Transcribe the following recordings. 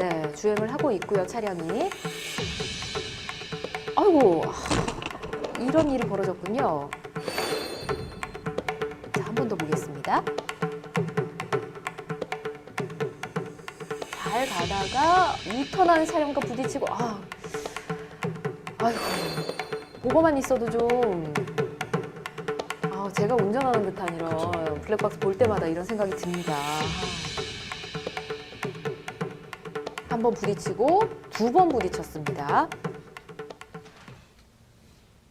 네, 주행을 하고 있고요, 차량이. 아이고, 이런 일이 벌어졌군요. 자, 한 번 더 보겠습니다. 잘 가다가 유턴하는 차량과 부딪히고, 아이고, 보고만 있어도 좀, 제가 운전하는 듯한 이런 그쵸. 블랙박스 볼 때마다 이런 생각이 듭니다. 한 번 부딪히고 두 번 부딪혔습니다.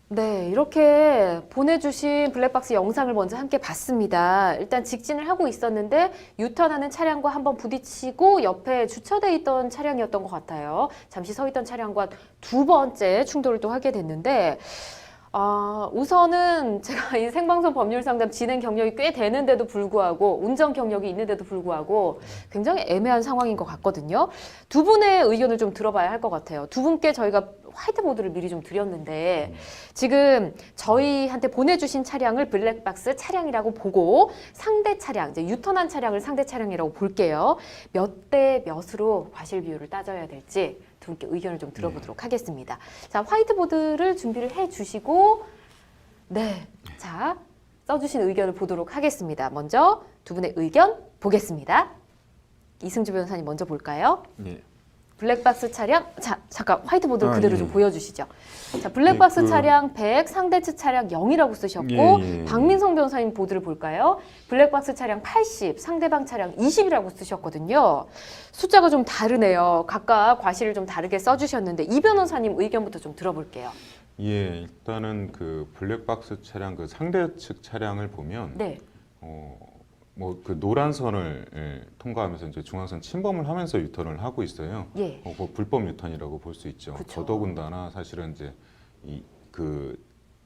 네, 이렇게 보내주신 블랙박스 영상을 먼저 함께 봤습니다. 일단 직진을 하고 있었는데 유턴하는 차량과 한번 부딪히고 옆에 주차돼 있던 차량이었던 것 같아요. 잠시 서 있던 차량과 두 번째 충돌을 또 하게 됐는데 우선은 제가 이 생방송 법률 상담 진행 경력이 꽤 되는데도 불구하고 운전 경력이 있는데도 불구하고 굉장히 애매한 상황인 것 같거든요. 두 분의 의견을 좀 들어봐야 할 것 같아요. 두 분께 저희가 화이트보드를 미리 좀 드렸는데 지금 저희한테 보내주신 차량을 블랙박스 차량이라고 보고 상대 차량, 이제 유턴한 차량을 상대 차량이라고 볼게요. 몇 대 몇으로 과실 비율을 따져야 될지 두 분께 의견을 좀 들어보도록 하겠습니다. 자, 화이트보드를 준비를 해주시고 자, 써주신 의견을 보도록 하겠습니다. 먼저 두 분의 의견 보겠습니다. 이승주 변호사님 먼저 볼까요? 예. 블랙박스 차량, 잠깐 화이트보드를 그대로 예. 좀 보여주시죠. 자, 블랙박스 예, 차량 100, 상대 측 차량 0이라고 쓰셨고 예. 박민성 변호사님 보드를 볼까요? 블랙박스 차량 80, 상대방 차량 20이라고 쓰셨거든요. 숫자가 좀 다르네요. 각각 과실을 좀 다르게 써주셨는데 이 변호사님 의견부터 좀 들어볼게요. 예, 일단은 그 블랙박스 차량 그 상대 측 차량을 보면 네. 뭐 그 노란 선을 통과하면서 이제 중앙선 침범을 하면서 유턴을 하고 있어요. 예. 그거 불법 유턴이라고 볼 수 있죠. 그쵸. 더더군다나 사실은 이제 그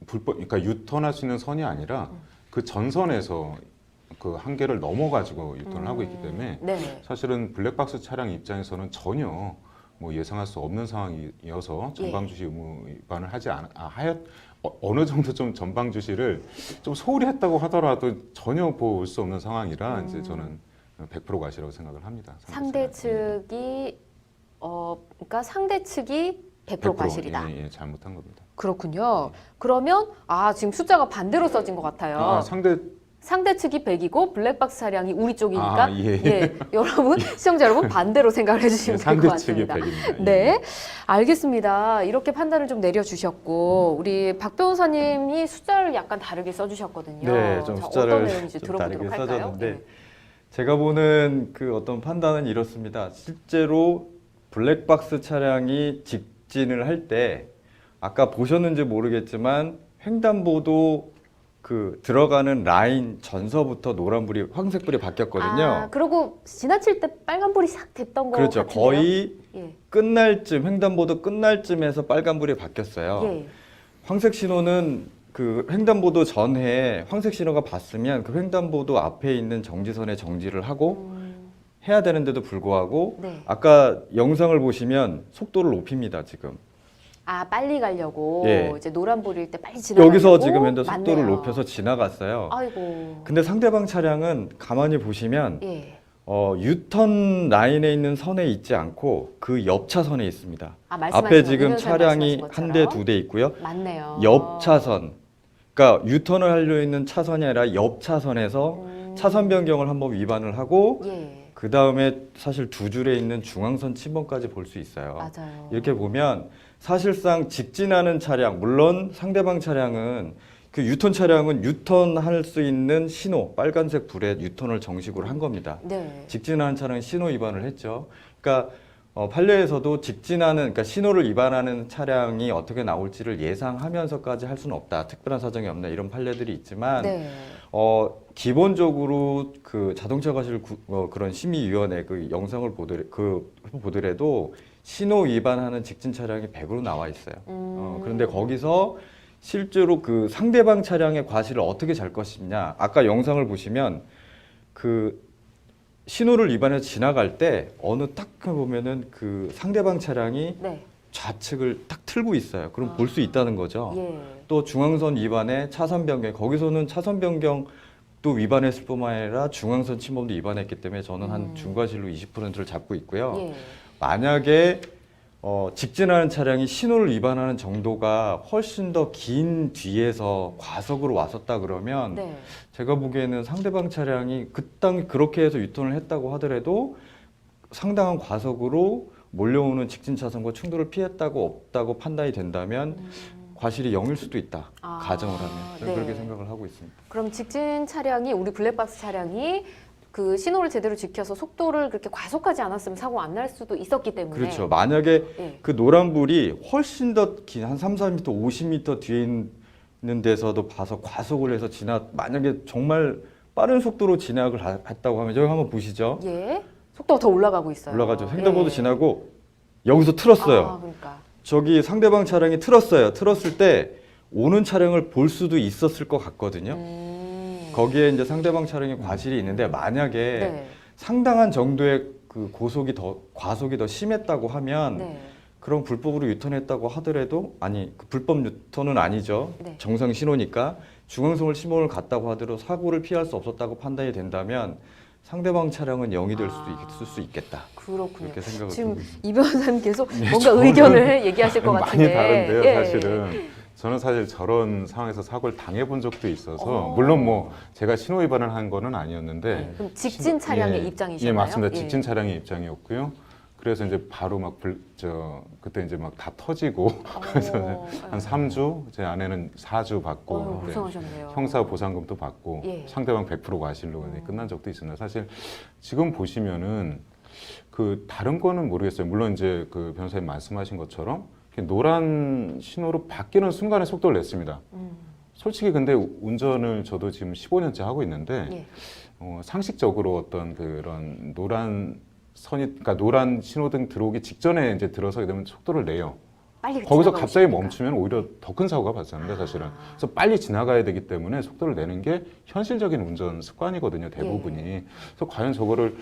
불법, 그러니까 유턴할 수 있는 선이 아니라 그 전선에서 그 한계를 넘어가지고 유턴을 하고 있기 때문에 네. 사실은 블랙박스 차량 입장에서는 전혀 뭐 예상할 수 없는 상황이어서 전방 주시 의무 위반을 하지 어느 정도 좀 전방 주시를 좀 소홀히 했다고 하더라도 전혀 볼 수 없는 상황이라 이제 저는 100% 과실이라고 생각을 합니다. 상대 측이 그러니까 상대 측이 100% 과실이다. 예, 잘못한 겁니다. 그렇군요. 그러면 지금 숫자가 반대로 써진 것 같아요. 상대 측이 100이고 블랙박스 차량이 우리 쪽이니까 여러분 시청자 여러분 반대로 생각을 해주시면 될 것 같습니다. 상대 측이 100입니다. 네, 알겠습니다. 이렇게 판단을 좀 내려주셨고 우리 박 변호사님이 숫자를 약간 다르게 써주셨거든요. 네, 좀 숫자를 어떤 내용인지 좀 들어보도록 다르게 할까요? 써줬는데 제가 보는 그 어떤 판단은 이렇습니다. 실제로 블랙박스 차량이 직진을 할 때 아까 보셨는지 모르겠지만 횡단보도 그 들어가는 라인 전서부터 노란불이 황색불이 바뀌었거든요. 그리고 지나칠 때 빨간불이 싹 됐던 거 그렇죠. 같은데요? 거의 예. 끝날쯤 횡단보도 끝날쯤에서 빨간불이 바뀌었어요. 예. 황색 신호는 그 횡단보도 전에 황색 신호가 봤으면 그 횡단보도 앞에 있는 정지선에 정지를 하고 해야 되는데도 불구하고 네. 아까 영상을 보시면 속도를 높입니다. 지금. 빨리 가려고 예. 이제 노란불일 때 빨리 지나가려고 여기서 지금 현재 속도를 맞네요. 높여서 지나갔어요. 아이고. 근데 상대방 차량은 가만히 보시면 예. 유턴 라인에 있는 선에 있지 않고 그 옆 차선에 있습니다. 말씀하신 앞에 거, 지금 이면서 차량이 말씀하신 한 대, 것처럼. 두 대 있고요. 맞네요. 옆 차선. 그러니까 유턴을 하려 있는 차선이 아니라 옆 차선에서 차선 변경을 한번 위반을 하고 예. 그 다음에 사실 두 줄에 있는 중앙선 침범까지 볼 수 있어요. 맞아요. 이렇게 보면 사실상 직진하는 차량, 물론 상대방 차량은 그 유턴 차량은 유턴할 수 있는 신호, 빨간색 불에 유턴을 정식으로 한 겁니다. 네. 직진하는 차량은 신호 위반을 했죠. 그러니까 판례에서도 그러니까 신호를 위반하는 차량이 어떻게 나올지를 예상하면서까지 할 수는 없다. 특별한 사정이 없나 이런 판례들이 있지만 네. 기본적으로 그 자동차 과실 그런 심의위원회 그 영상을 보더라도 신호 위반하는 직진 차량이 100으로 나와 있어요. 그런데 거기서 실제로 그 상대방 차량의 과실을 어떻게 잘 것이냐. 아까 영상을 보시면 그 신호를 위반해서 지나갈 때 어느 딱 보면은 그 상대방 차량이 네. 좌측을 딱 틀고 있어요. 그럼 볼 수 있다는 거죠. 예. 또 중앙선 위반에 차선 변경, 거기서는 차선 변경 또 위반했을 뿐만 아니라 중앙선 침범도 위반했기 때문에 저는 한 중과실로 20%를 잡고 있고요. 예. 만약에 직진하는 차량이 신호를 위반하는 정도가 훨씬 더 긴 뒤에서 과속으로 왔었다 그러면 네. 제가 보기에는 상대방 차량이 그렇게 해서 유턴을 했다고 하더라도 상당한 과속으로 몰려오는 직진 차선과 충돌을 피했다고 없다고 판단이 된다면 과실이 0일 수도 있다. 아, 가정을 하면 저는 네. 그렇게 생각을 하고 있습니다. 그럼 직진 차량이 우리 블랙박스 차량이 그 신호를 제대로 지켜서 속도를 그렇게 과속하지 않았으면 사고가 안 날 수도 있었기 때문에 그렇죠. 만약에 예. 그 노란불이 훨씬 더 긴 한 3, 4m, 50m 뒤에 있는 데서도 봐서 과속을 해서 만약에 정말 빠른 속도로 진학을 했다고 하면 여기 한번 보시죠. 예. 속도가 더 올라가고 있어요. 올라가죠. 횡단보도 예. 지나고 여기서 틀었어요. 아, 그러니까. 저기 상대방 차량이 틀었어요. 틀었을 때 오는 차량을 볼 수도 있었을 것 같거든요. 거기에 이제 상대방 차량의 과실이 있는데 만약에 네. 상당한 정도의 그 과속이 더 심했다고 하면 네. 그럼 불법으로 유턴했다고 하더라도 그 불법 유턴은 아니죠. 네. 정상 신호니까 중앙선을 신호를 갔다고 하더라도 사고를 피할 수 없었다고 판단이 된다면 상대방 차량은 0이 될 수도 있을 수 있겠다. 그렇군요. 그렇게 생각을 지금 하고 있습니다. 이 변호사님 계속 뭔가 저는 의견을 얘기하실 것 많이 같은데. 다른데요, 예. 사실은. 저는 사실 저런 상황에서 사고를 당해본 적도 있어서 어. 물론 뭐 제가 신호 위반을 한 거는 아니었는데 네. 그럼 직진 차량의 예, 입장이셨나요? 예, 맞습니다. 예. 직진 차량의 입장이었고요. 그래서 이제 바로 그때 이제 막 다 터지고 그래서 한 3주, 제 아내는 4주 받고 네. 고생하셨네요. 형사 보상금도 받고 예. 상대방 100% 과실로 끝난 적도 있습니다. 사실 지금 보시면은 그 다른 거는 모르겠어요. 물론 이제 그 변호사님 말씀하신 것처럼 노란 신호로 바뀌는 순간에 속도를 냈습니다. 솔직히 근데 운전을 저도 지금 15년째 하고 있는데 예. 상식적으로 어떤 그런 그러니까 노란 신호등 들어오기 직전에 이제 들어서게 되면 속도를 내요. 빨리 거기서 지나가고 갑자기 싶으니까. 멈추면 오히려 더 큰 사고가 발생합니다, 사실은. 아. 그래서 빨리 지나가야 되기 때문에 속도를 내는 게 현실적인 운전 습관이거든요, 대부분이. 예. 그래서 과연 저거를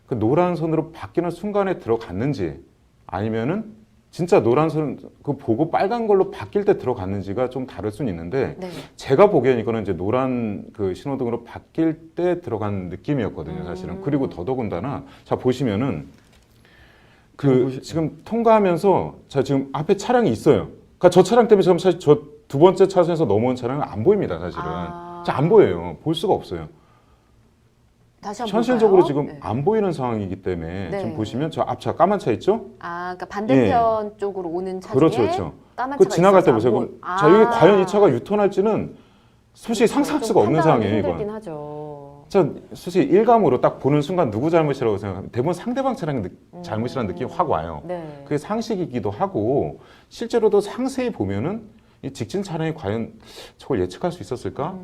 그 노란 선으로 바뀌는 순간에 들어갔는지 아니면은 진짜 노란 선 그 보고 빨간 걸로 바뀔 때 들어갔는지가 좀 다를 수는 있는데 네. 제가 보기엔 이거는 이제 노란 그 신호등으로 바뀔 때 들어간 느낌이었거든요, 사실은. 그리고 더더군다나 자 보시면은 지금 통과하면서 자 지금 앞에 차량이 있어요. 그러니까 저 차량 때문에 지금 사실 저 두 번째 차선에서 넘어온 차량은 안 보입니다, 사실은. 아. 자, 안 보여요. 볼 수가 없어요. 다시 한번 현실적으로 볼까요? 지금 네. 안 보이는 상황이기 때문에 네. 지금 보시면 저 앞차 까만 차 있죠? 아, 그러니까 반대편 쪽으로 오는 차 그렇죠, 중에 그렇죠. 까만 그 차가 지나갈 때 있어서 보세요. 안 그럼 보이- 자, 이게 아. 과연 이 차가 유턴할지는 솔직히 상상할 수가 없는 판단하기 상황이에요, 힘들긴 이건. 하죠. 저 솔직히 일감으로 딱 보는 순간 누구 잘못이라고 생각하면 대부분 상대방 차량 잘못이라는 느낌이 확 와요. 네. 그게 상식이기도 하고 실제로도 상세히 보면은 이 직진 차량이 과연 저걸 예측할 수 있었을까?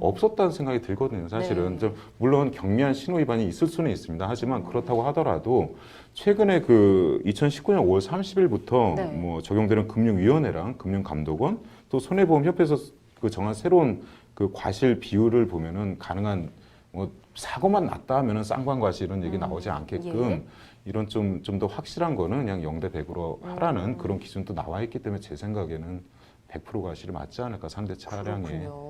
없었다는 생각이 들거든요. 사실은 네. 좀 물론 경미한 신호 위반이 있을 수는 있습니다. 하지만 그렇다고 하더라도 최근에 그 2019년 5월 30일부터 네. 뭐 적용되는 금융위원회랑 금융감독원 또 손해보험협회에서 그 정한 새로운 그 과실 비율을 보면은 가능한 뭐 사고만 났다 하면은 쌍방과실 이런 얘기 나오지 않게끔 예. 이런 좀 더 확실한 거는 그냥 0대 100으로 하라는 그런 기준도 나와 있기 때문에 제 생각에는 100% 과실이 맞지 않을까 상대 차량에. 그렇군요.